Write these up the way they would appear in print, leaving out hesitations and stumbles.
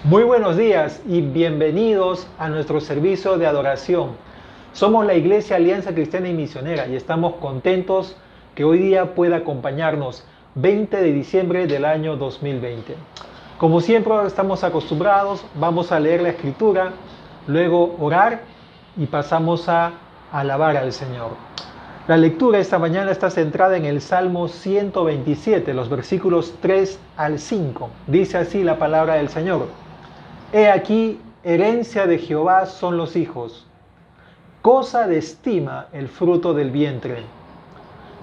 Muy buenos días y bienvenidos a nuestro servicio de adoración. Somos la Iglesia Alianza Cristiana y Misionera y estamos contentos que hoy día pueda acompañarnos 20 de diciembre del año 2020. Como siempre estamos acostumbrados, vamos a leer la Escritura, luego orar y pasamos a alabar al Señor. La lectura esta mañana está centrada en el Salmo 127, los versículos 3 al 5. Dice así la palabra del Señor. He aquí, herencia de Jehová son los hijos, cosa de estima el fruto del vientre.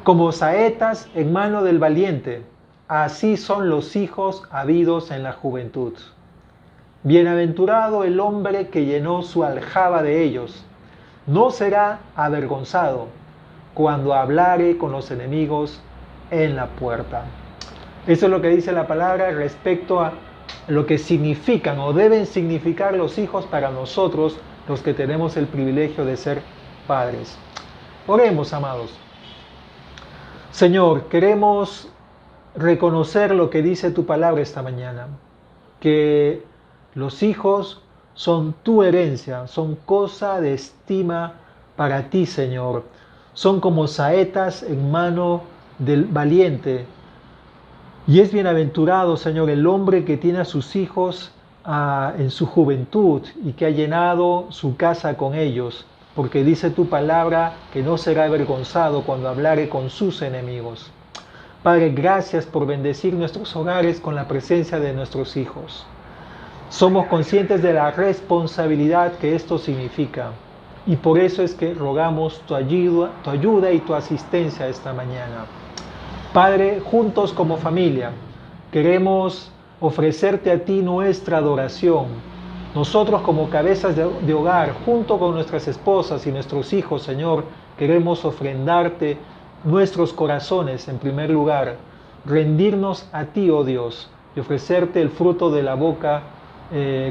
Como saetas en mano del valiente, así son los hijos habidos en la juventud. Bienaventurado el hombre que llenó su aljaba de ellos, no será avergonzado cuando hablare con los enemigos en la puerta. Eso es lo que dice la palabra respecto a lo que significan o deben significar los hijos para nosotros, los que tenemos el privilegio de ser padres. Oremos, amados. Señor, queremos reconocer lo que dice tu palabra esta mañana, que los hijos son tu herencia, son cosa de estima para ti, Señor. Son como saetas en mano del valiente. Y es bienaventurado, Señor, el hombre que tiene a sus hijos en su juventud y que ha llenado su casa con ellos, porque dice tu palabra que no será avergonzado cuando hablare con sus enemigos. Padre, gracias por bendecir nuestros hogares con la presencia de nuestros hijos. Somos conscientes de la responsabilidad que esto significa y por eso es que rogamos tu ayuda y tu asistencia esta mañana. Padre, juntos como familia, queremos ofrecerte a ti nuestra adoración. Nosotros como cabezas de hogar, junto con nuestras esposas y nuestros hijos, Señor, queremos ofrendarte nuestros corazones en primer lugar, rendirnos a ti, oh Dios, y ofrecerte el fruto de la boca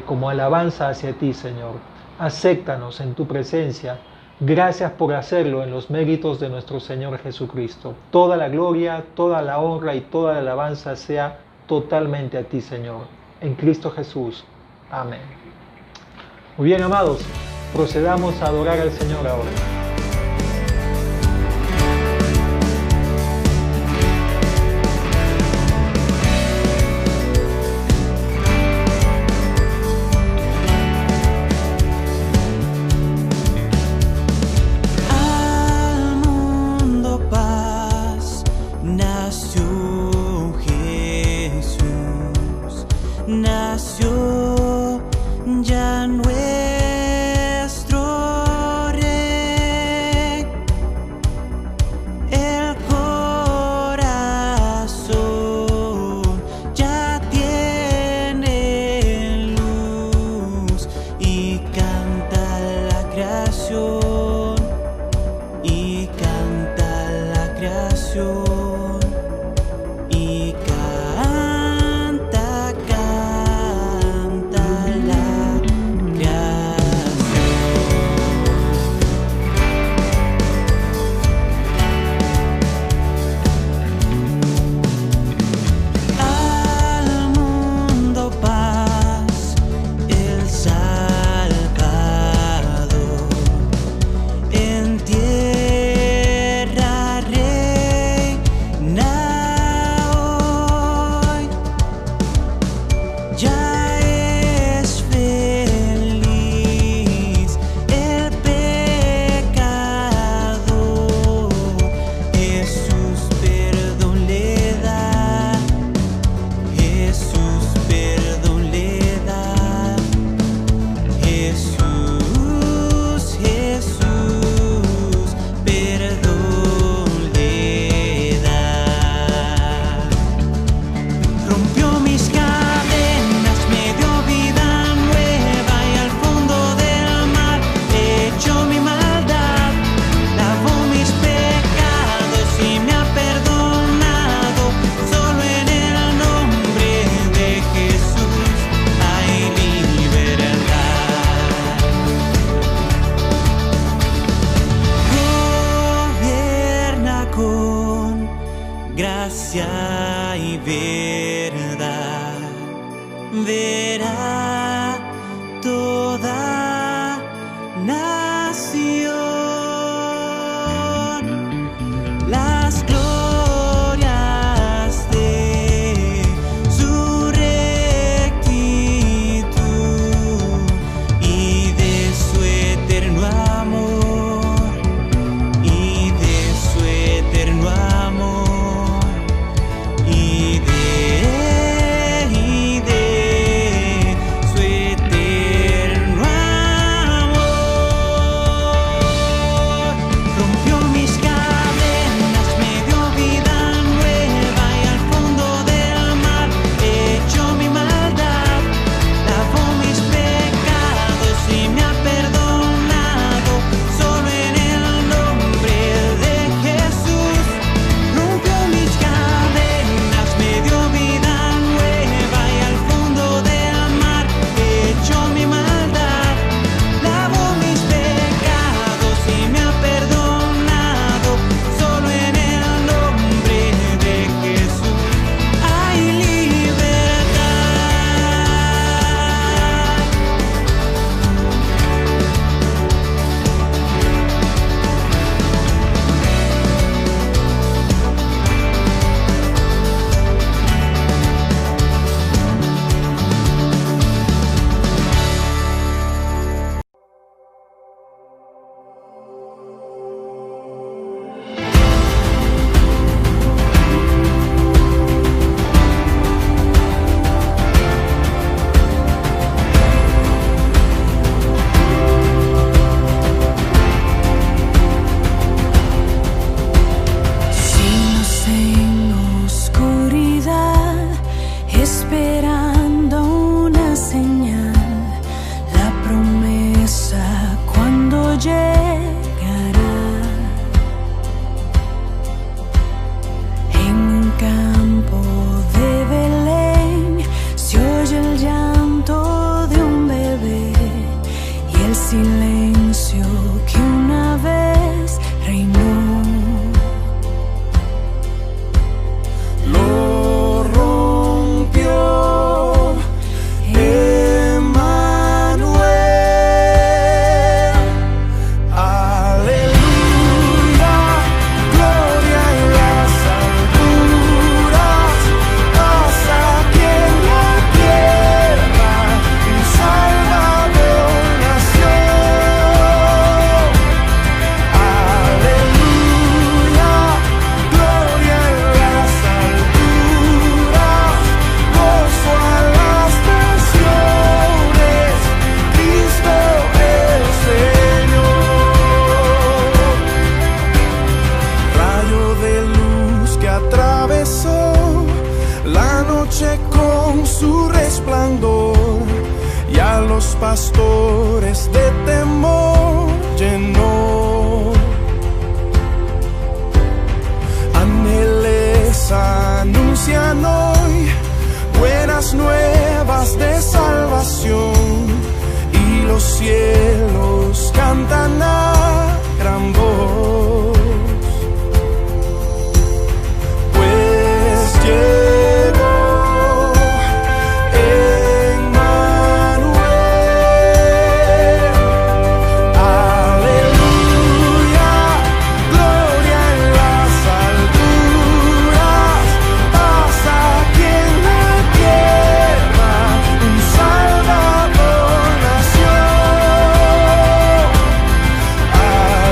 como alabanza hacia ti, Señor. Acéptanos en tu presencia. Gracias por hacerlo en los méritos de nuestro Señor Jesucristo. Toda la gloria, toda la honra y toda la alabanza sea totalmente a ti, Señor. En Cristo Jesús. Amén. Muy bien, amados, procedamos a adorar al Señor ahora. Nació Jesús. gracia y verdad, verá toda nación las glorias de su rectitud y de su eterno amor, y de su eterno amor. Esperando una señal, la promesa cuando llegará. En un campo de Belén se oye el llanto de un bebé y el silencio que una vez reinó. Con su resplandor y a los pastores de temor llenó. Ángeles anuncian anuncian hoy buenas nuevas de salvación, y los cielos cantan a gran voz. Pues llegó Emmanuel, aleluya, gloria en las alturas, paz aquí en la tierra, un Salvador nació.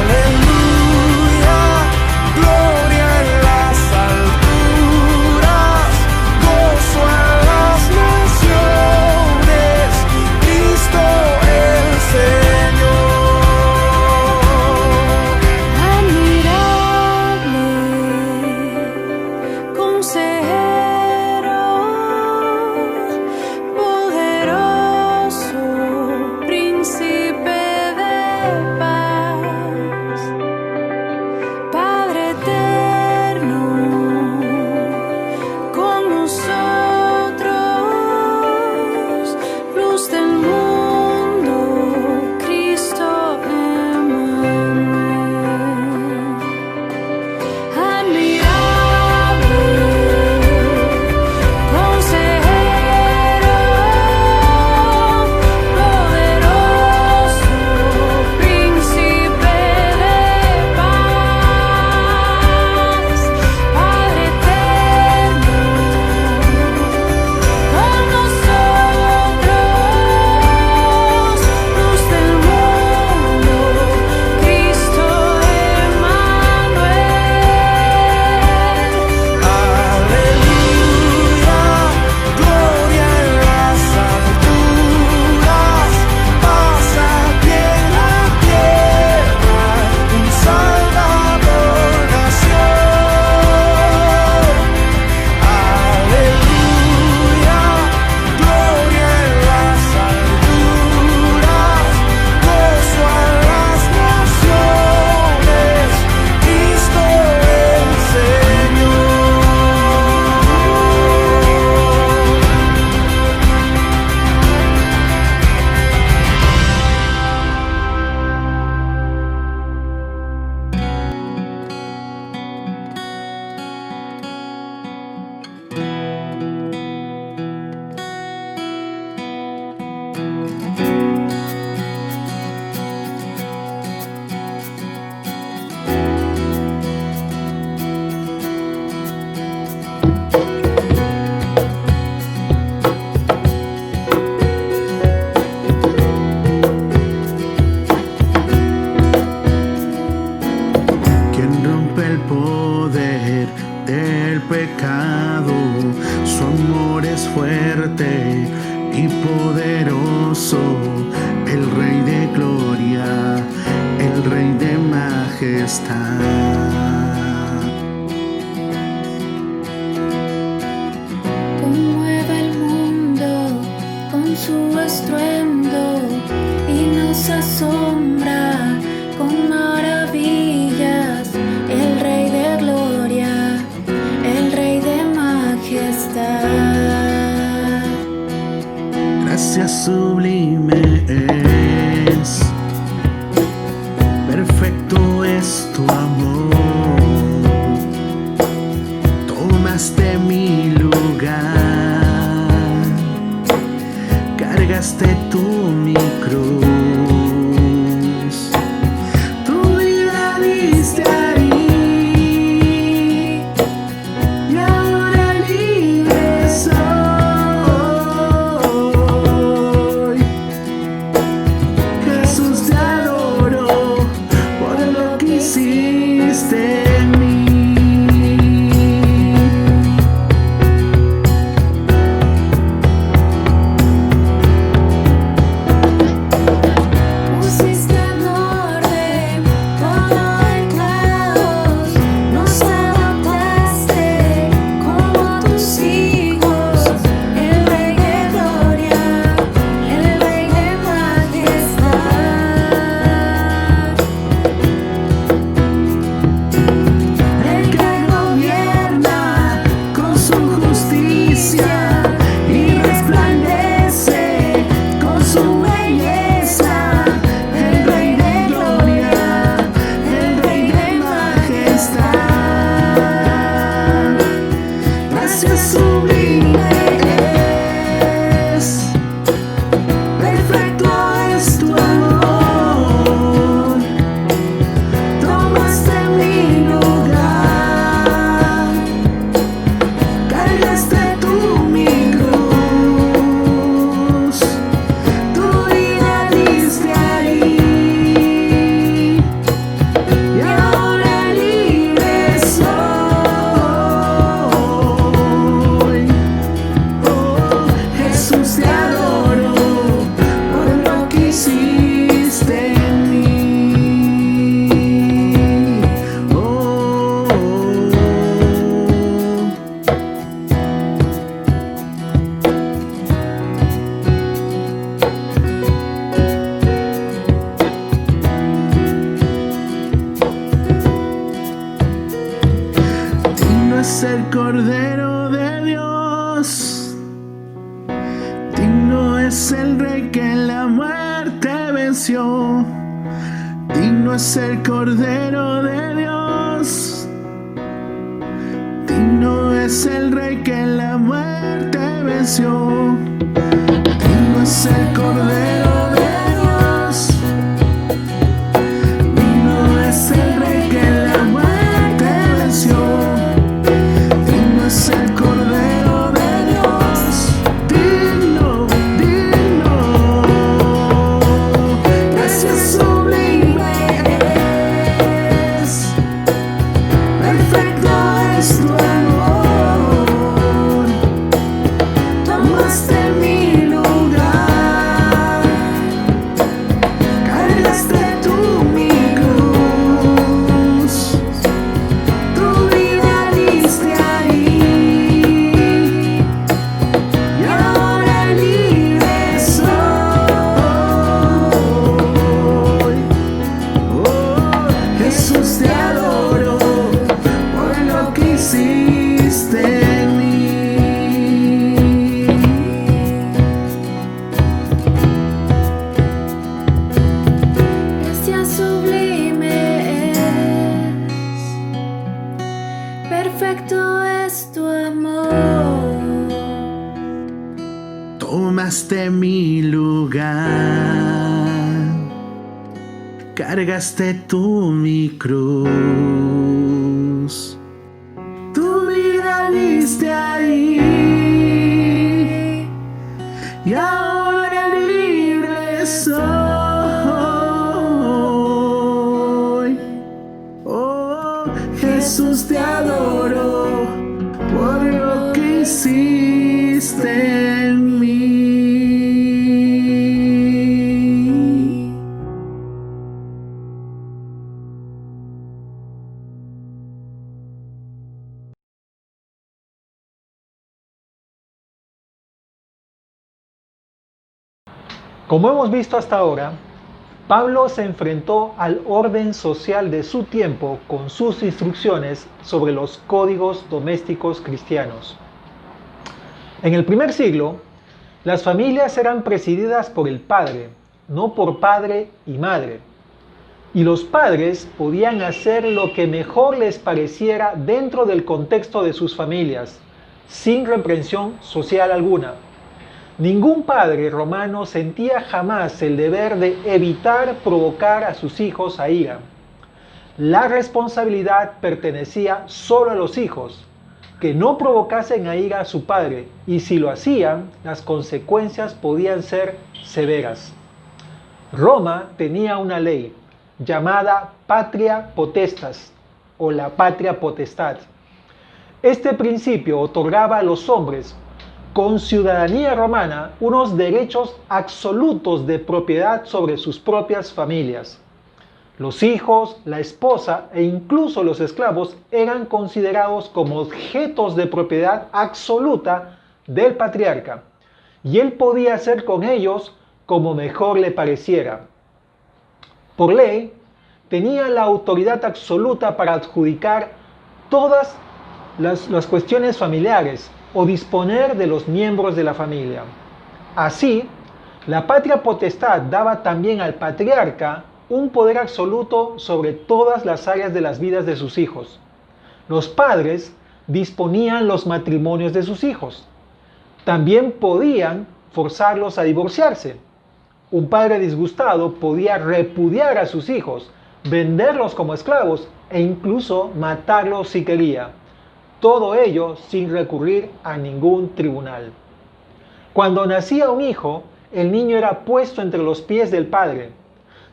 Aleluya, gloria en las alturas, gozo a las naciones, Cristo el Admirable, consejero, poderoso, príncipe de paz, Padre eterno, con nosotros, luz del mundo, Cristo Emmanuel. Admirable, consejero, poderoso, príncipe de paz, Padre eterno, con nosotros, luz del mundo, Cristo Emmanuel. Aleluya, gloria en las alturas, paz aquí en la tierra, un Salvador nació. Aleluya, gloria en las alturas, gozo a las naciones, Cristo el Señor. Quien rompe el poder del pecado, su amor es fuerte y poderoso, el Rey de gloria, el Rey de majestad. Conmueve el mundo con su estruendo y nos asombra con maravillas. El Rey de gloria, el Rey de majestad. Gracia sublime es, perfecto es tu amor. Tomaste mi lugar, cargaste tú mi cruz, tu vida diste ahí, y ahora libre soy. Jesús, te adoro por lo que hiciste en mí. es el Rey que la muerte venció. Digno es el Cordero de Dios. Digno es el Rey que la muerte venció. Digno es el Cordero de Dios. Digno es el Rey que la muerte venció. Digno es el Cordero de Dios. Digno, digno. Gracias sublime es. Perfecto es tu amor. Tomaste mi lugar. Cargaste tú mi cruz. Tu vida diste ahí. Y ahora libre soy. Oh, Jesús, te adoro por lo que hiciste en mí. Gracia sublime es, perfecto es tu amor. Tomaste mi lugar, cargaste tú mi cruz, tu vida diste ahí, y ahora libre soy. Oh, Jesús, te adoro por lo que hiciste en mí. Como hemos visto hasta ahora, Pablo se enfrentó al orden social de su tiempo con sus instrucciones sobre los códigos domésticos cristianos. En el primer siglo, las familias eran presididas por el padre, no por padre y madre. Y los padres podían hacer lo que mejor les pareciera dentro del contexto de sus familias, sin reprensión social alguna. Ningún padre romano sentía jamás el deber de evitar provocar a sus hijos a ira. La responsabilidad pertenecía solo a los hijos, que no provocasen a ira a su padre, y si lo hacían, las consecuencias podían ser severas. Roma tenía una ley llamada patria potestas o la patria potestad. Este principio otorgaba a los hombres con ciudadanía romana unos derechos absolutos de propiedad sobre sus propias familias. Los hijos, la esposa e incluso los esclavos eran considerados como objetos de propiedad absoluta del patriarca, y él podía hacer con ellos como mejor le pareciera. Por ley, tenía la autoridad absoluta para adjudicar todas las cuestiones familiares o disponer de los miembros de la familia. Así, la patria potestad daba también al patriarca un poder absoluto sobre todas las áreas de las vidas de sus hijos. Los padres disponían los matrimonios de sus hijos. También podían forzarlos a divorciarse. Un padre disgustado podía repudiar a sus hijos, venderlos como esclavos e incluso matarlos si quería. Todo ello sin recurrir a ningún tribunal. Cuando nacía un hijo, el niño era puesto entre los pies del padre.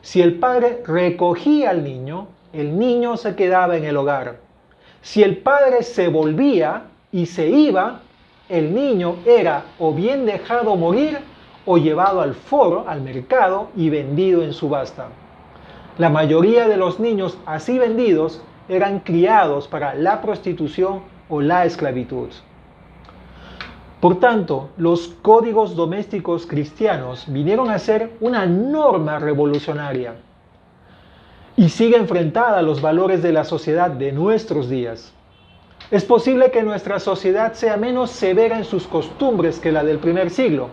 Si el padre recogía al niño, el niño se quedaba en el hogar. Si el padre se volvía y se iba, el niño era o bien dejado morir o llevado al foro, al mercado y vendido en subasta. La mayoría de los niños así vendidos eran criados para la prostitución o la esclavitud. Por tanto, los códigos domésticos cristianos vinieron a ser una norma revolucionaria y sigue enfrentada a los valores de la sociedad de nuestros días. Es posible que nuestra sociedad sea menos severa en sus costumbres que la del primer siglo.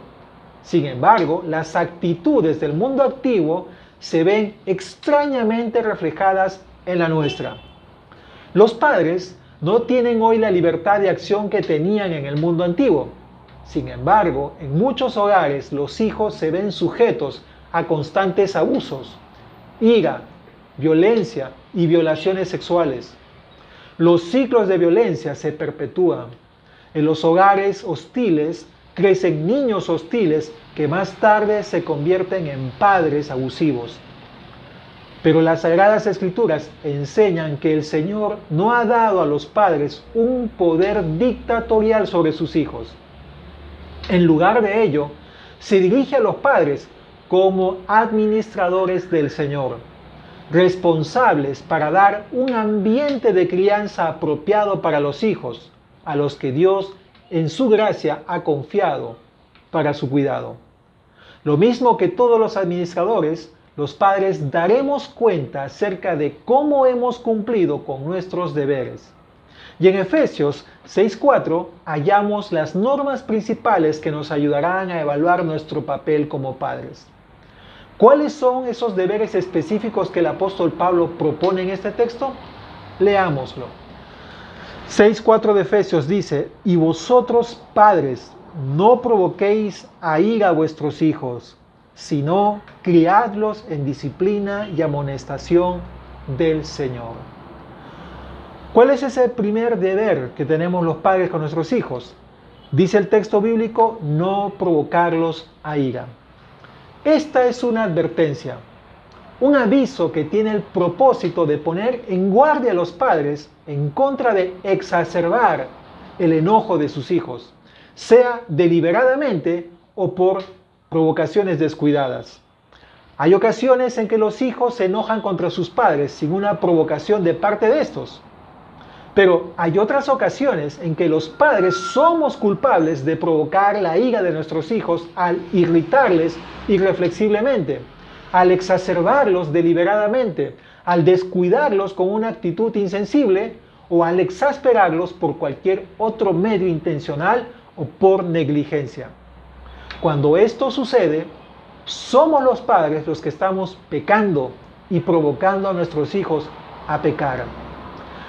Sin embargo, las actitudes del mundo activo se ven extrañamente reflejadas en la nuestra. Los padres no tienen hoy la libertad de acción que tenían en el mundo antiguo. Sin embargo, en muchos hogares los hijos se ven sujetos a constantes abusos, ira, violencia y violaciones sexuales. Los ciclos de violencia se perpetúan. En los hogares hostiles crecen niños hostiles que más tarde se convierten en padres abusivos. Pero las Sagradas Escrituras enseñan que el Señor no ha dado a los padres un poder dictatorial sobre sus hijos. En lugar de ello, se dirige a los padres como administradores del Señor, responsables para dar un ambiente de crianza apropiado para los hijos, a los que Dios en su gracia ha confiado para su cuidado. Lo mismo que todos los administradores, los padres daremos cuenta acerca de cómo hemos cumplido con nuestros deberes. Y en Efesios 6:4 hallamos las normas principales que nos ayudarán a evaluar nuestro papel como padres. ¿Cuáles son esos deberes específicos que el apóstol Pablo propone en este texto? Leámoslo. 6:4 de Efesios dice: y vosotros, padres, no provoquéis a ira a vuestros hijos, sino criadlos en disciplina y amonestación del Señor. ¿Cuál es ese primer deber que tenemos los padres con nuestros hijos? Dice el texto bíblico: no provocarlos a ira. Esta es una advertencia, un aviso que tiene el propósito de poner en guardia a los padres en contra de exacerbar el enojo de sus hijos, sea deliberadamente o por provocaciones descuidadas. Hay ocasiones en que los hijos se enojan contra sus padres sin una provocación de parte de estos. Pero hay otras ocasiones en que los padres somos culpables de provocar la ira de nuestros hijos al irritarles irreflexiblemente, al exacerbarlos deliberadamente, al descuidarlos con una actitud insensible o al exasperarlos por cualquier otro medio intencional o por negligencia. Cuando esto sucede, somos los padres los que estamos pecando y provocando a nuestros hijos a pecar.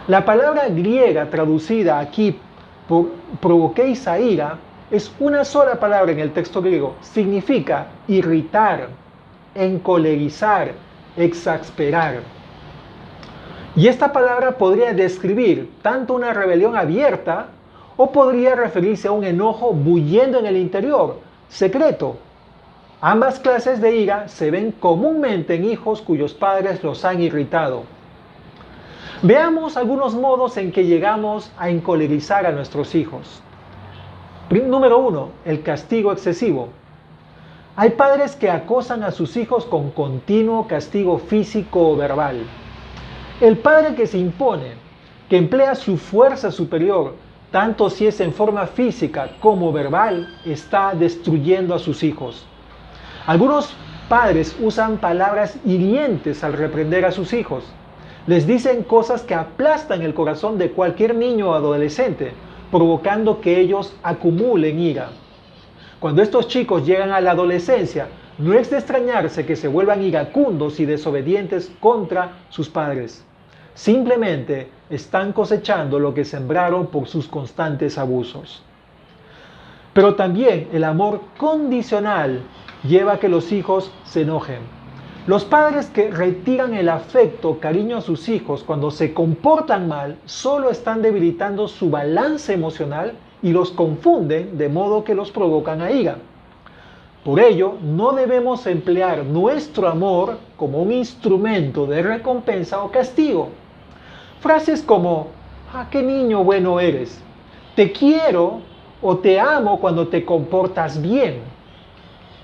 La palabra griega traducida aquí por provoquéis a ira es una sola palabra en el texto griego. Significa irritar, encolerizar, exasperar. Y esta palabra podría describir tanto una rebelión abierta o podría referirse a un enojo bulliendo en el interior, secreto. Ambas clases de ira se ven comúnmente en hijos cuyos padres los han irritado. Veamos algunos modos en que llegamos a encolerizar a nuestros hijos. Número 1, el castigo excesivo. Hay padres que acosan a sus hijos con continuo castigo físico o verbal. El padre que se impone, que emplea su fuerza superior, tanto si es en forma física como verbal, está destruyendo a sus hijos. Algunos padres usan palabras hirientes al reprender a sus hijos. Les dicen cosas que aplastan el corazón de cualquier niño o adolescente, provocando que ellos acumulen ira. Cuando estos chicos llegan a la adolescencia, no es de extrañarse que se vuelvan iracundos y desobedientes contra sus padres. Simplemente están cosechando lo que sembraron por sus constantes abusos. Pero también el amor condicional lleva a que los hijos se enojen. Los padres que retiran el afecto o cariño a sus hijos cuando se comportan mal solo están debilitando su balance emocional y los confunden de modo que los provocan a ira. Por ello, no debemos emplear nuestro amor como un instrumento de recompensa o castigo. Frases como: ¡ah, qué niño bueno eres! Te quiero o te amo cuando te comportas bien.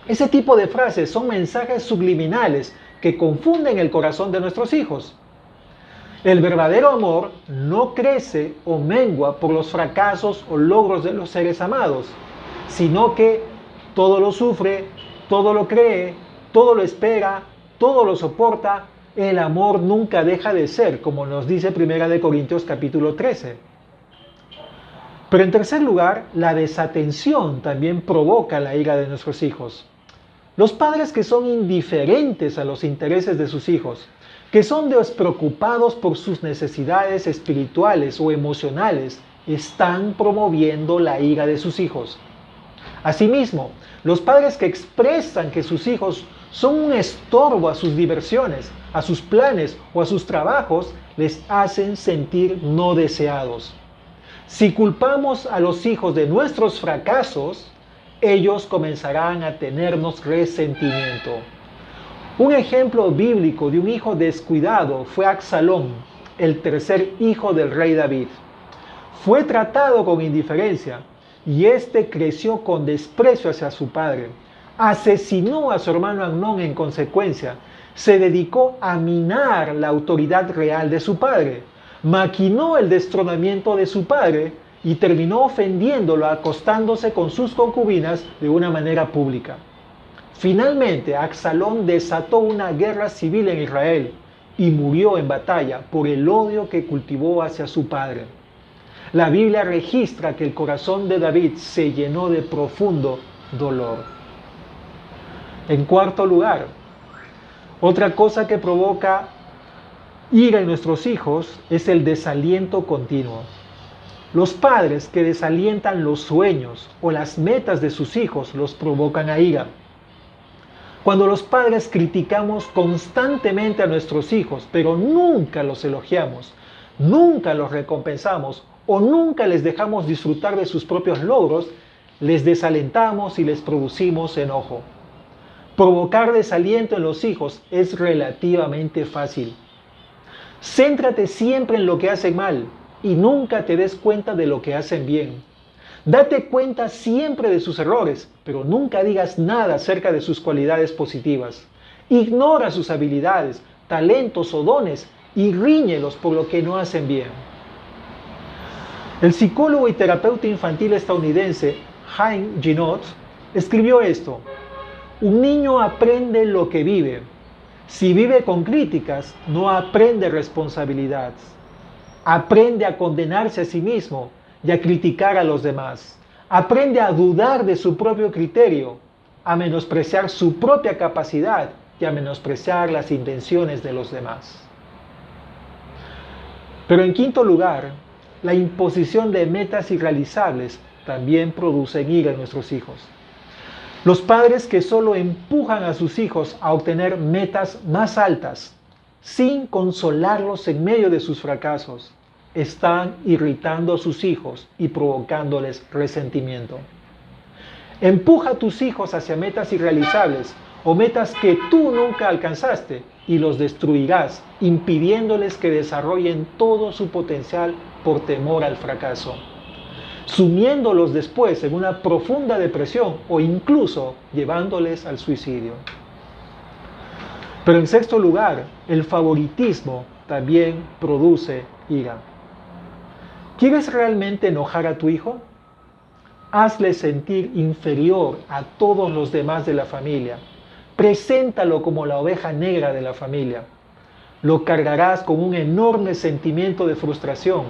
Ese tipo de frases son mensajes subliminales que confunden el corazón de nuestros hijos. El verdadero amor no crece o mengua por los fracasos o logros de los seres amados, sino que todo lo sufre, todo lo cree, todo lo espera, todo lo soporta. El amor nunca deja de ser, como nos dice 1 Corintios capítulo 13. Pero en tercer lugar, la desatención también provoca la ira de nuestros hijos. Los padres que son indiferentes a los intereses de sus hijos, que son despreocupados por sus necesidades espirituales o emocionales, están promoviendo la ira de sus hijos. Asimismo, los padres que expresan que sus hijos son un estorbo a sus diversiones, a sus planes o a sus trabajos, les hacen sentir no deseados. Si culpamos a los hijos de nuestros fracasos, ellos comenzarán a tenernos resentimiento. Un ejemplo bíblico de un hijo descuidado fue Absalón, el tercer hijo del rey David. Fue tratado con indiferencia y éste creció con desprecio hacia su padre. Asesinó a su hermano Amnón en consecuencia. Se dedicó a minar la autoridad real de su padre. Maquinó el destronamiento de su padre y terminó ofendiéndolo acostándose con sus concubinas de una manera pública. Finalmente, Absalón desató una guerra civil en Israel y murió en batalla por el odio que cultivó hacia su padre. La Biblia registra que el corazón de David se llenó de profundo dolor. En cuarto lugar, otra cosa que provoca ira en nuestros hijos es el desaliento continuo. Los padres que desalientan los sueños o las metas de sus hijos los provocan a ira. Cuando los padres criticamos constantemente a nuestros hijos, pero nunca los elogiamos, nunca los recompensamos o nunca les dejamos disfrutar de sus propios logros, les desalentamos y les producimos enojo. Provocar desaliento en los hijos es relativamente fácil. Céntrate siempre en lo que hacen mal y nunca te des cuenta de lo que hacen bien. Date cuenta siempre de sus errores, pero nunca digas nada acerca de sus cualidades positivas. Ignora sus habilidades, talentos o dones y ríñelos por lo que no hacen bien. El psicólogo y terapeuta infantil estadounidense Haim Ginott escribió esto: un niño aprende lo que vive. Si vive con críticas, no aprende responsabilidad. Aprende a condenarse a sí mismo y a criticar a los demás. Aprende a dudar de su propio criterio, a menospreciar su propia capacidad y a menospreciar las intenciones de los demás. Pero en quinto lugar, la imposición de metas irrealizables también produce ira en nuestros hijos. Los padres que solo empujan a sus hijos a obtener metas más altas, sin consolarlos en medio de sus fracasos, están irritando a sus hijos y provocándoles resentimiento. Empuja a tus hijos hacia metas irrealizables o metas que tú nunca alcanzaste y los destruirás, impidiéndoles que desarrollen todo su potencial por temor al fracaso, sumiéndolos después en una profunda depresión o incluso llevándoles al suicidio. Pero en sexto lugar, el favoritismo también produce ira. ¿Quieres realmente enojar a tu hijo? Hazle sentir inferior a todos los demás de la familia. Preséntalo como la oveja negra de la familia. Lo cargarás con un enorme sentimiento de frustración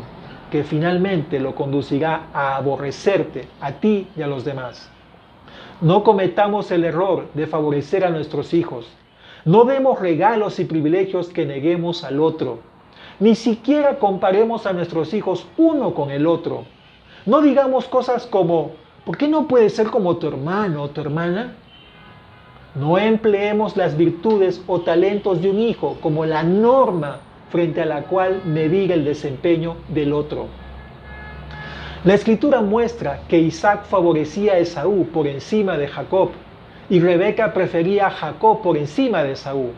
que finalmente lo conducirá a aborrecerte a ti y a los demás. No cometamos el error de favorecer a nuestros hijos. No demos regalos y privilegios que neguemos al otro. Ni siquiera comparemos a nuestros hijos uno con el otro. No digamos cosas como, ¿por qué no puedes ser como tu hermano o tu hermana? No empleemos las virtudes o talentos de un hijo como la norma frente a la cual medir el desempeño del otro. La Escritura muestra que Isaac favorecía a Esaú por encima de Jacob y Rebeca prefería a Jacob por encima de Esaú.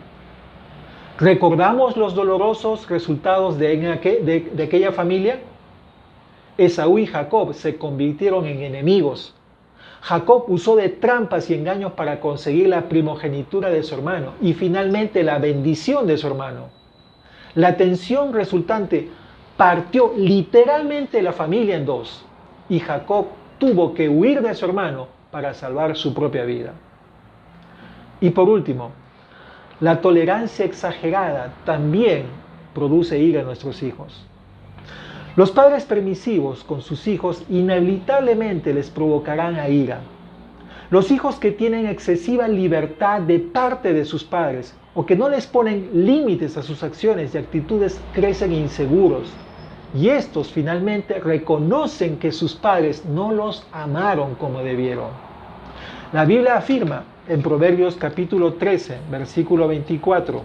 ¿Recordamos los dolorosos resultados de aquella familia? Esaú y Jacob se convirtieron en enemigos. Jacob usó de trampas y engaños para conseguir la primogenitura de su hermano y finalmente la bendición de su hermano. La tensión resultante partió literalmente la familia en dos y Jacob tuvo que huir de su hermano para salvar su propia vida. Y por último, la tolerancia exagerada también produce ira en nuestros hijos. Los padres permisivos con sus hijos inevitablemente les provocarán a ira. Los hijos que tienen excesiva libertad de parte de sus padres o que no les ponen límites a sus acciones y actitudes crecen inseguros. Y estos finalmente reconocen que sus padres no los amaron como debieron. La Biblia afirma en Proverbios capítulo 13, versículo 24,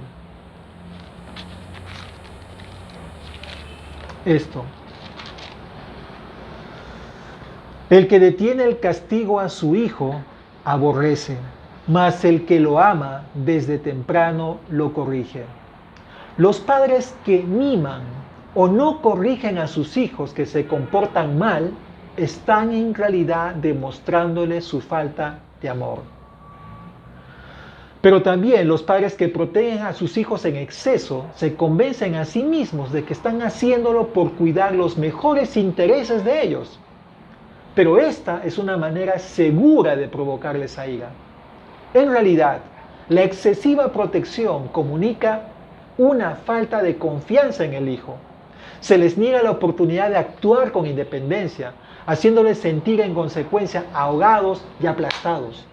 esto: el que detiene el castigo a su hijo aborrece, mas el que lo ama desde temprano lo corrige. Los padres que miman o no corrigen a sus hijos que se comportan mal, están en realidad demostrándoles su falta de amor. Pero también los padres que protegen a sus hijos en exceso se convencen a sí mismos de que están haciéndolo por cuidar los mejores intereses de ellos. Pero esta es una manera segura de provocarles a ira. En realidad, la excesiva protección comunica una falta de confianza en el hijo. Se les niega la oportunidad de actuar con independencia, haciéndoles sentir en consecuencia ahogados y aplastados.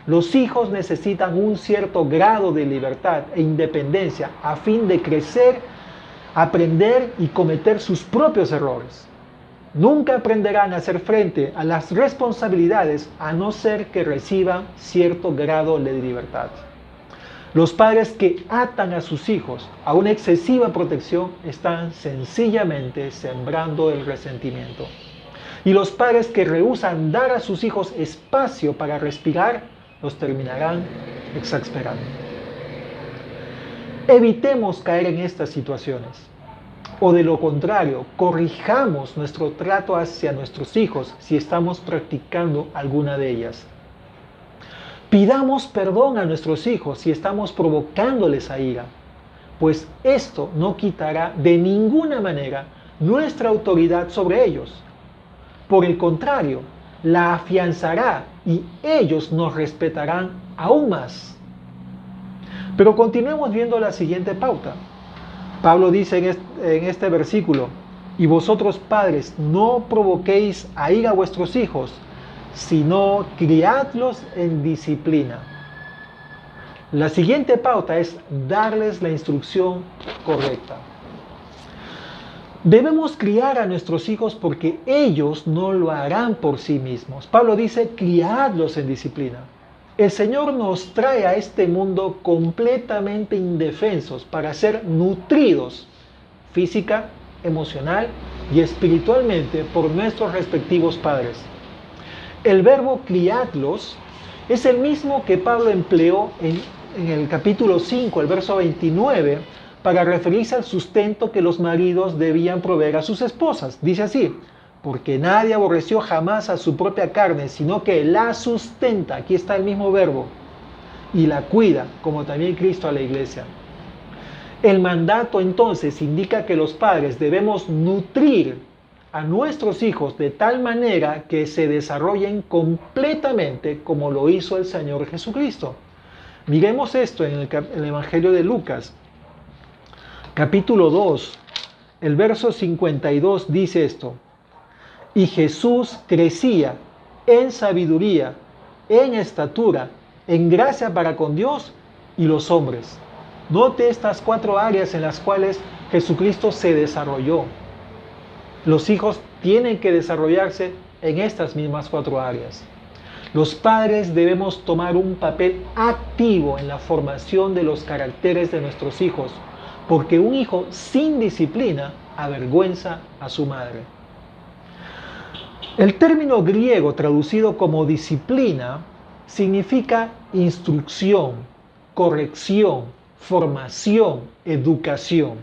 Los hijos necesitan un cierto grado de libertad e independencia a fin de crecer, aprender y cometer sus propios errores. Nunca aprenderán a hacer frente a las responsabilidades a no ser que reciban cierto grado de libertad. Los padres que atan a sus hijos a una excesiva protección están sencillamente sembrando el resentimiento. Y los padres que rehúsan dar a sus hijos espacio para respirar los terminarán exasperando. Evitemos caer en estas situaciones. O de lo contrario, corrijamos nuestro trato hacia nuestros hijos si estamos practicando alguna de ellas. Pidamos perdón a nuestros hijos si estamos provocándoles a ira, pues esto no quitará de ninguna manera nuestra autoridad sobre ellos. Por el contrario, la afianzará y ellos nos respetarán aún más. Pero continuemos viendo la siguiente pauta. Pablo dice en este versículo: y vosotros padres no provoquéis a ira a vuestros hijos, sino criadlos en disciplina. La siguiente pauta es darles la instrucción correcta. Debemos criar a nuestros hijos porque ellos no lo harán por sí mismos. Pablo dice: criadlos en disciplina. El Señor nos trae a este mundo completamente indefensos para ser nutridos física, emocional y espiritualmente por nuestros respectivos padres. El verbo criadlos es el mismo que Pablo empleó en el capítulo 5, el verso 29, para referirse al sustento que los maridos debían proveer a sus esposas. Dice así: porque nadie aborreció jamás a su propia carne, sino que la sustenta, aquí está el mismo verbo, y la cuida, como también Cristo a la iglesia. El mandato entonces indica que los padres debemos nutrir a nuestros hijos de tal manera que se desarrollen completamente como lo hizo el Señor Jesucristo. Miremos esto en el Evangelio de Lucas, capítulo 2, el verso 52 dice esto: y Jesús crecía en sabiduría, en estatura, en gracia para con Dios y los hombres. Note estas 4 áreas en las cuales Jesucristo se desarrolló. Los hijos tienen que desarrollarse en estas mismas 4 áreas. Los padres debemos tomar un papel activo en la formación de los caracteres de nuestros hijos, porque un hijo sin disciplina avergüenza a su madre. El término griego traducido como disciplina significa instrucción, corrección, formación, educación.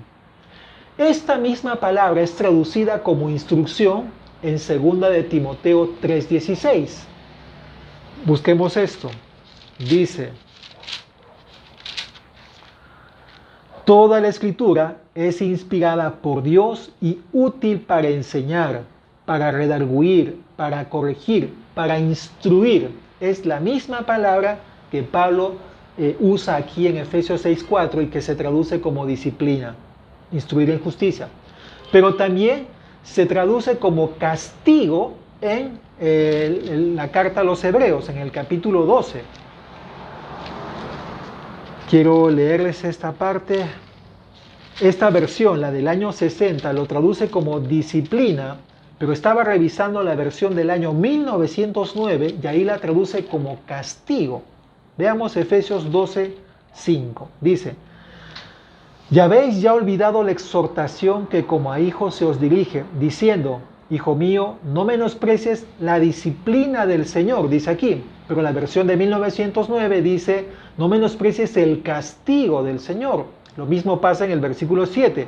Esta misma palabra es traducida como instrucción en 2 de Timoteo 3:16. Busquemos esto. Dice: toda la escritura es inspirada por Dios y útil para enseñar, para redarguir, para corregir, para instruir. Es la misma palabra que Pablo usa aquí en Efesios 6:4 y que se traduce como disciplina, instruir en justicia. Pero también se traduce como castigo en la carta a los Hebreos, en el capítulo 12. Quiero leerles esta parte. Esta versión, la del año 60, lo traduce como disciplina, pero estaba revisando la versión del año 1909 y ahí la traduce como castigo. Veamos Efesios 12, 5. Dice: «Ya habéis ya olvidado la exhortación que como a hijos se os dirige, diciendo: Hijo mío, no menosprecies la disciplina del Señor», dice aquí. Pero la versión de 1909 dice: «No menosprecies el castigo del Señor». Lo mismo pasa en el versículo 7.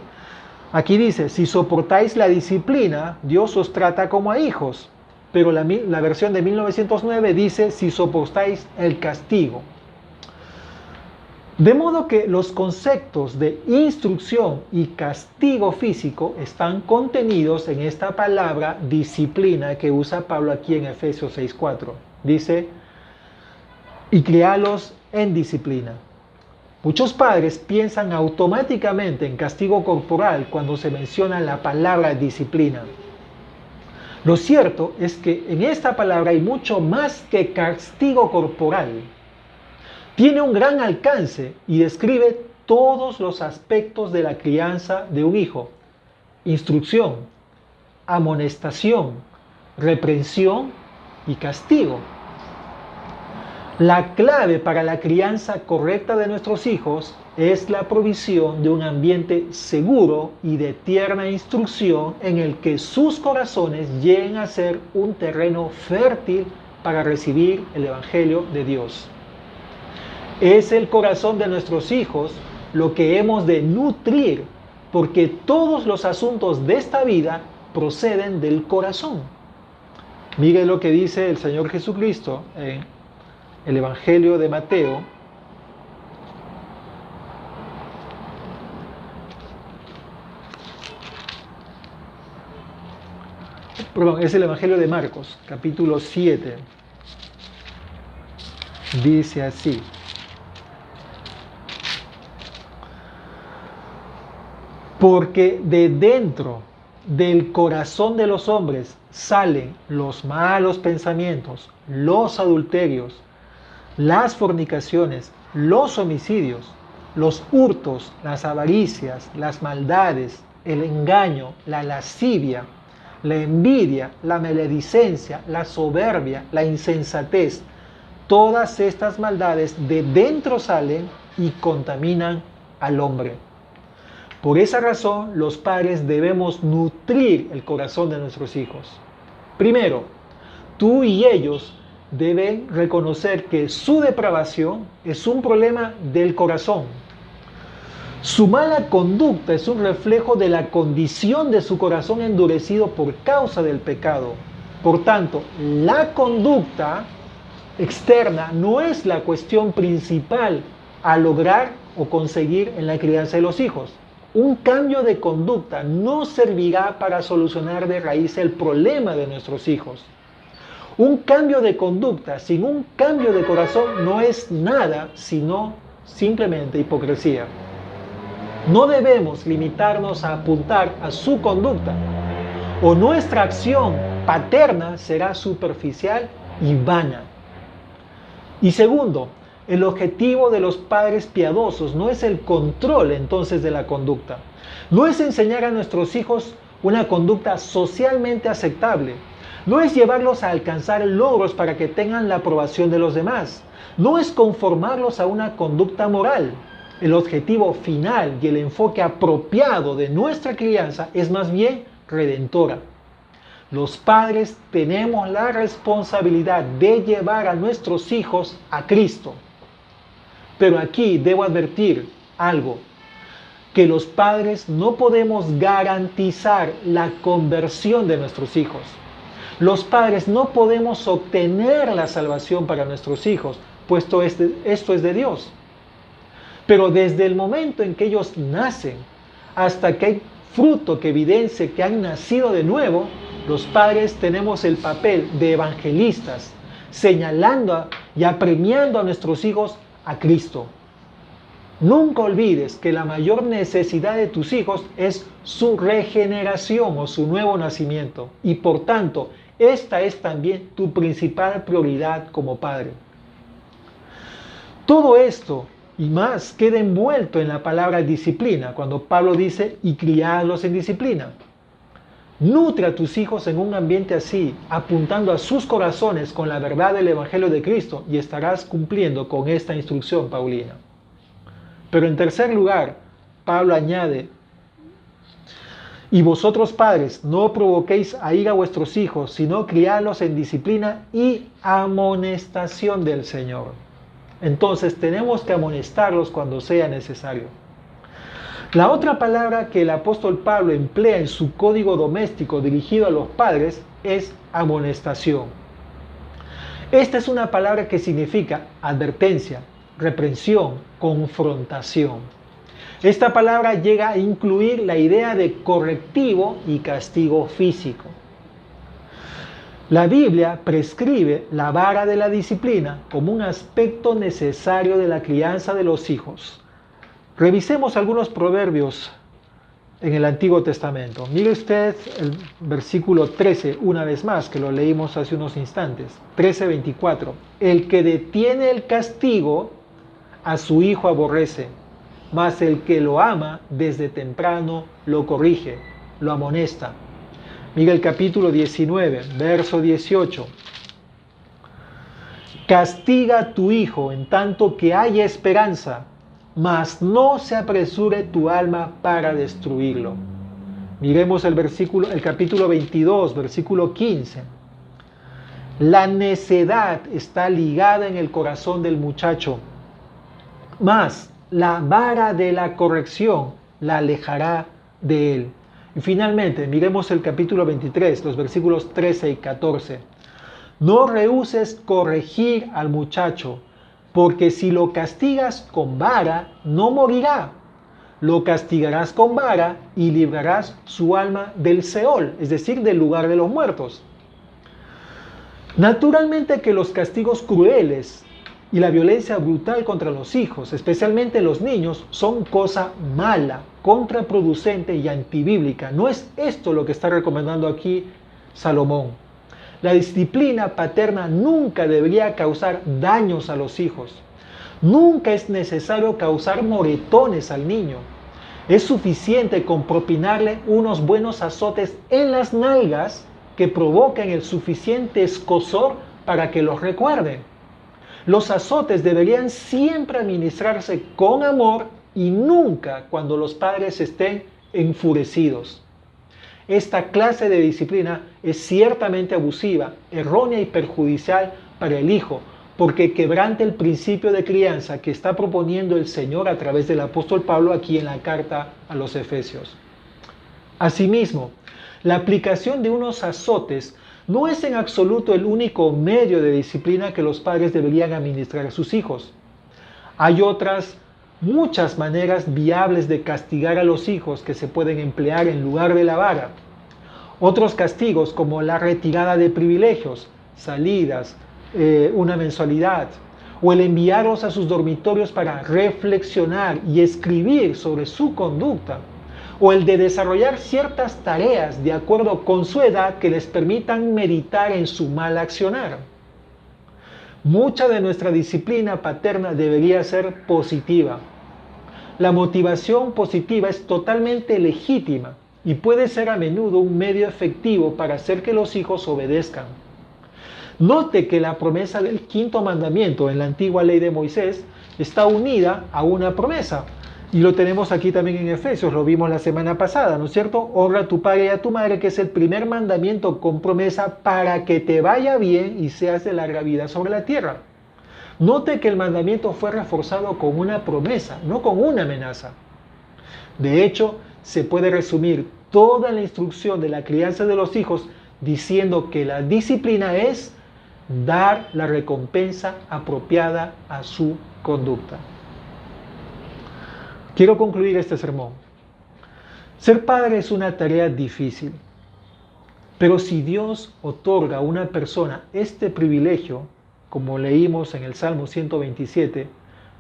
Aquí dice: «Si soportáis la disciplina, Dios os trata como a hijos». Pero la versión de 1909 dice: «Si soportáis el castigo». De modo que los conceptos de instrucción y castigo físico están contenidos en esta palabra disciplina que usa Pablo aquí en Efesios 6:4. Dice: «Y crialos en disciplina». Muchos padres piensan automáticamente en castigo corporal cuando se menciona la palabra disciplina. Lo cierto es que en esta palabra hay mucho más que castigo corporal. Tiene un gran alcance y describe todos los aspectos de la crianza de un hijo: instrucción, amonestación, reprensión y castigo. La clave para la crianza correcta de nuestros hijos es la provisión de un ambiente seguro y de tierna instrucción en el que sus corazones lleguen a ser un terreno fértil para recibir el Evangelio de Dios. Es el corazón de nuestros hijos lo que hemos de nutrir, porque todos los asuntos de esta vida proceden del corazón. Mire lo que dice el Señor Jesucristo en el Evangelio de Mateo, es el Evangelio de Marcos, capítulo 7. Dice así: «Porque de dentro del corazón de los hombres salen los malos pensamientos, los adulterios, las fornicaciones, los homicidios, los hurtos, las avaricias, las maldades, el engaño, la lascivia, la envidia, la maledicencia, la soberbia, la insensatez. Todas estas maldades de dentro salen y contaminan al hombre». Por esa razón, los padres debemos nutrir el corazón de nuestros hijos. Primero, tú y ellos deben reconocer que su depravación es un problema del corazón. Su mala conducta es un reflejo de la condición de su corazón endurecido por causa del pecado. Por tanto, la conducta externa no es la cuestión principal a lograr o conseguir en la crianza de los hijos. Un cambio de conducta no servirá para solucionar de raíz el problema de nuestros hijos. Un cambio de conducta sin un cambio de corazón no es nada sino simplemente hipocresía. No debemos limitarnos a apuntar a su conducta, o nuestra acción paterna será superficial y vana. Y segundo, el objetivo de los padres piadosos no es el control entonces de la conducta. No es enseñar a nuestros hijos una conducta socialmente aceptable. No es llevarlos a alcanzar logros para que tengan la aprobación de los demás. No es conformarlos a una conducta moral. El objetivo final y el enfoque apropiado de nuestra crianza es más bien redentora. Los padres tenemos la responsabilidad de llevar a nuestros hijos a Cristo. Pero aquí debo advertir algo, que los padres no podemos garantizar la conversión de nuestros hijos. Los padres no podemos obtener la salvación para nuestros hijos, puesto esto es de Dios. Pero desde el momento en que ellos nacen, hasta que hay fruto que evidencie que han nacido de nuevo, los padres tenemos el papel de evangelistas, señalando y apremiando a nuestros hijos a Cristo. Nunca olvides que la mayor necesidad de tus hijos es su regeneración o su nuevo nacimiento. Y por tanto, esta es también tu principal prioridad como padre. Todo esto y más queda envuelto en la palabra disciplina, cuando Pablo dice, y criadlos en disciplina. Nutre a tus hijos en un ambiente así, apuntando a sus corazones con la verdad del Evangelio de Cristo, y estarás cumpliendo con esta instrucción paulina. Pero en tercer lugar, Pablo añade, y vosotros padres, no provoquéis a ira a vuestros hijos, sino criadlos en disciplina y amonestación del Señor. Entonces tenemos que amonestarlos cuando sea necesario. La otra palabra que el apóstol Pablo emplea en su código doméstico dirigido a los padres es amonestación. Esta es una palabra que significa advertencia, reprensión, confrontación. Esta palabra llega a incluir la idea de correctivo y castigo físico. La Biblia prescribe la vara de la disciplina como un aspecto necesario de la crianza de los hijos. Revisemos algunos proverbios en el Antiguo Testamento. Mire usted el versículo 13, una vez más, que lo leímos hace unos instantes. 13:24. El que detiene el castigo a su hijo aborrece, mas el que lo ama desde temprano lo corrige, lo amonesta. Mira el capítulo 19, verso 18. Castiga a tu hijo en tanto que haya esperanza, mas no se apresure tu alma para destruirlo. Miremos el capítulo 22, versículo 15. La necedad está ligada en el corazón del muchacho, mas la vara de la corrección la alejará de él. Y finalmente, miremos el capítulo 23, los versículos 13 y 14. No rehuses corregir al muchacho, porque si lo castigas con vara, no morirá. Lo castigarás con vara y librarás su alma del Seol, es decir, del lugar de los muertos. Naturalmente que los castigos crueles y la violencia brutal contra los hijos, especialmente los niños, son cosa mala, contraproducente y antibíblica. No es esto lo que está recomendando aquí Salomón. La disciplina paterna nunca debería causar daños a los hijos. Nunca es necesario causar moretones al niño. Es suficiente con propinarle unos buenos azotes en las nalgas que provoquen el suficiente escozor para que los recuerde. Los azotes deberían siempre administrarse con amor y nunca cuando los padres estén enfurecidos. Esta clase de disciplina es ciertamente abusiva, errónea y perjudicial para el hijo, porque quebranta el principio de crianza que está proponiendo el Señor a través del apóstol Pablo aquí en la carta a los Efesios. Asimismo, la aplicación de unos azotes no es en absoluto el único medio de disciplina que los padres deberían administrar a sus hijos. Hay otras muchas maneras viables de castigar a los hijos que se pueden emplear en lugar de la vara. Otros castigos como la retirada de privilegios, salidas, una mensualidad, o el enviarlos a sus dormitorios para reflexionar y escribir sobre su conducta, o el de desarrollar ciertas tareas de acuerdo con su edad que les permitan meditar en su mal accionar. Mucha de nuestra disciplina paterna debería ser positiva. La motivación positiva es totalmente legítima y puede ser a menudo un medio efectivo para hacer que los hijos obedezcan. Note que la promesa del quinto mandamiento en la antigua ley de Moisés está unida a una promesa. Y lo tenemos aquí también en Efesios, lo vimos la semana pasada, ¿no es cierto? Honra a tu padre y a tu madre, que es el primer mandamiento con promesa para que te vaya bien y seas de larga vida sobre la tierra. Note que el mandamiento fue reforzado con una promesa, no con una amenaza. De hecho, se puede resumir toda la instrucción de la crianza de los hijos diciendo que la disciplina es dar la recompensa apropiada a su conducta. Quiero concluir este sermón. Ser padre es una tarea difícil, pero si Dios otorga a una persona este privilegio, como leímos en el Salmo 127,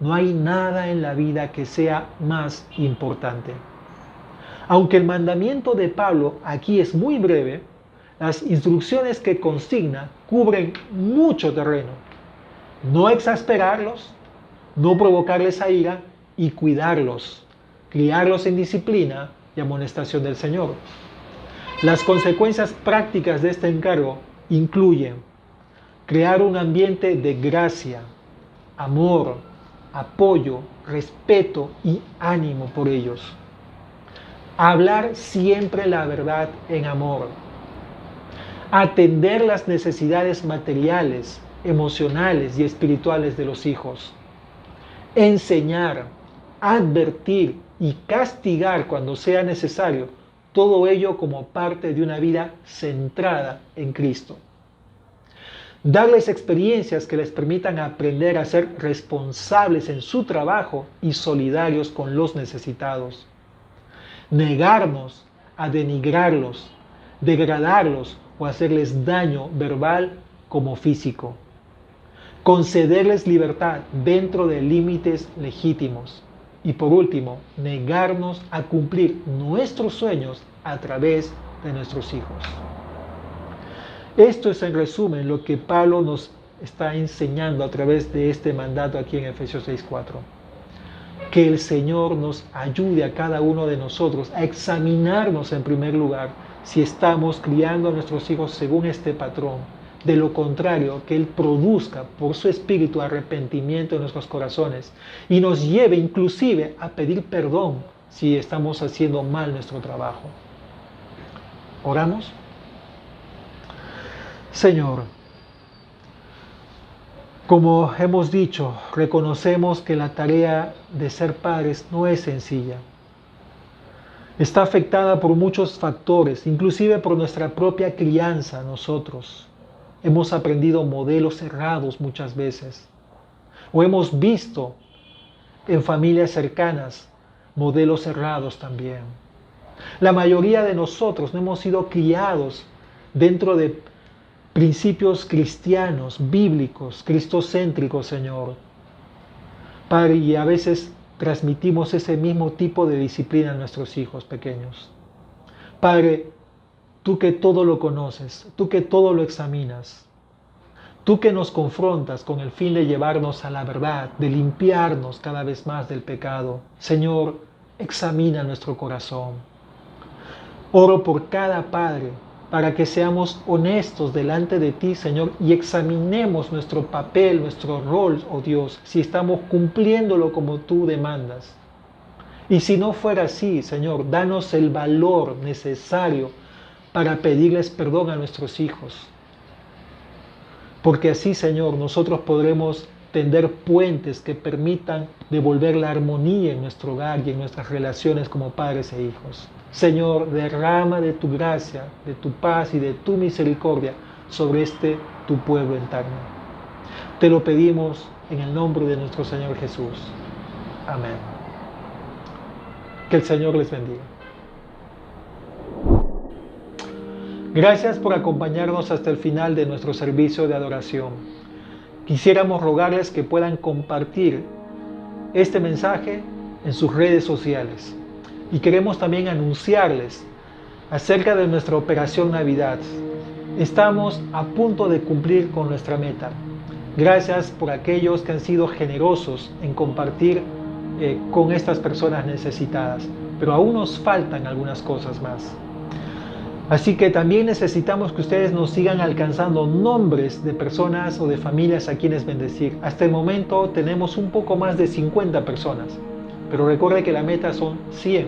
No hay nada en la vida que sea más importante. Aunque el mandamiento de Pablo aquí es muy breve, las instrucciones que consigna cubren mucho terreno. No exasperarlos, no provocarles a ira y cuidarlos, criarlos en disciplina y amonestación del Señor. Las consecuencias prácticas de este encargo incluyen crear un ambiente de gracia, amor, apoyo, respeto y ánimo por ellos. Hablar siempre la verdad en amor. Atender las necesidades materiales, emocionales y espirituales de los hijos. Enseñar, advertir y castigar cuando sea necesario, todo ello como parte de una vida centrada en Cristo. Darles experiencias que les permitan aprender a ser responsables en su trabajo y solidarios con los necesitados. Negarnos a denigrarlos, degradarlos o hacerles daño verbal como físico. Concederles libertad dentro de límites legítimos. Y por último, negarnos a cumplir nuestros sueños a través de nuestros hijos. Esto es en resumen lo que Pablo nos está enseñando a través de este mandato aquí en Efesios 6:4. Que el Señor nos ayude a cada uno de nosotros a examinarnos en primer lugar si estamos criando a nuestros hijos según este patrón. De lo contrario, que Él produzca por su espíritu arrepentimiento en nuestros corazones y nos lleve inclusive a pedir perdón si estamos haciendo mal nuestro trabajo. ¿Oramos? Señor, como hemos dicho, reconocemos que la tarea de ser padres no es sencilla. Está afectada por muchos factores, inclusive por nuestra propia crianza nosotros. Hemos aprendido modelos errados muchas veces, o hemos visto en familias cercanas modelos errados también. La mayoría de nosotros no hemos sido criados dentro de principios cristianos, bíblicos, cristocéntricos, Señor. Padre, y a veces transmitimos ese mismo tipo de disciplina a nuestros hijos pequeños. Padre, tú que todo lo conoces, tú que todo lo examinas, tú que nos confrontas con el fin de llevarnos a la verdad, de limpiarnos cada vez más del pecado. Señor, examina nuestro corazón. Oro por cada padre para que seamos honestos delante de ti, Señor, y examinemos nuestro papel, nuestro rol, oh Dios, si estamos cumpliéndolo como tú demandas. Y si no fuera así, Señor, danos el valor necesario para pedirles perdón a nuestros hijos. Porque así, Señor, nosotros podremos tender puentes que permitan devolver la armonía en nuestro hogar y en nuestras relaciones como padres e hijos. Señor, derrama de tu gracia, de tu paz y de tu misericordia sobre tu pueblo eterno. Te lo pedimos en el nombre de nuestro Señor Jesús. Amén. Que el Señor les bendiga. Gracias por acompañarnos hasta el final de nuestro servicio de adoración. Quisiéramos rogarles que puedan compartir este mensaje en sus redes sociales. Y queremos también anunciarles acerca de nuestra Operación Navidad. Estamos a punto de cumplir con nuestra meta. Gracias por aquellos que han sido generosos en compartir con estas personas necesitadas. Pero aún nos faltan algunas cosas más. Así que también necesitamos que ustedes nos sigan alcanzando nombres de personas o de familias a quienes bendecir. Hasta el momento tenemos un poco más de 50 personas. Pero recuerde que la meta son 100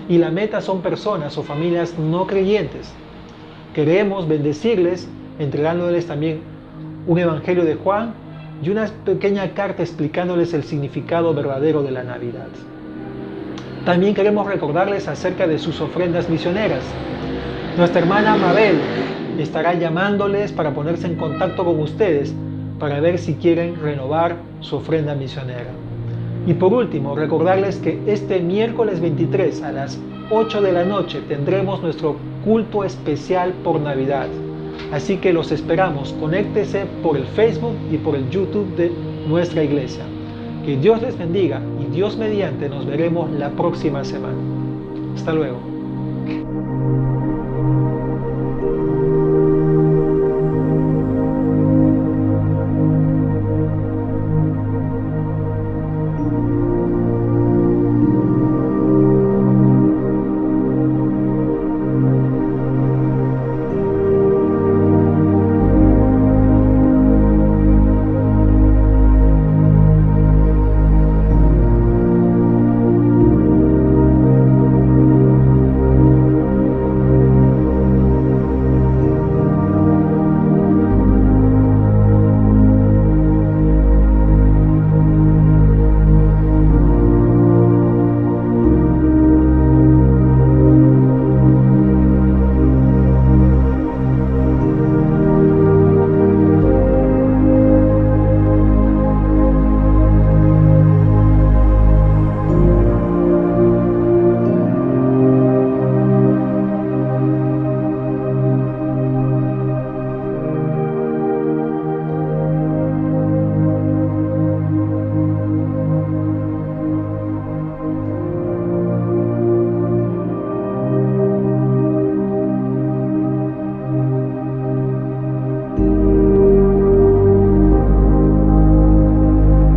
y la meta son personas o familias no creyentes. Queremos bendecirles entregándoles también un evangelio de Juan y una pequeña carta explicándoles el significado verdadero de la Navidad. También queremos recordarles acerca de sus ofrendas misioneras. Nuestra hermana Mabel estará llamándoles para ponerse en contacto con ustedes para ver si quieren renovar su ofrenda misionera. Y por último, recordarles que este miércoles 23 a las 8 de la noche tendremos nuestro culto especial por Navidad. Así que los esperamos. Conéctese por el Facebook y por el YouTube de nuestra iglesia. Que Dios les bendiga y Dios mediante nos veremos la próxima semana. Hasta luego.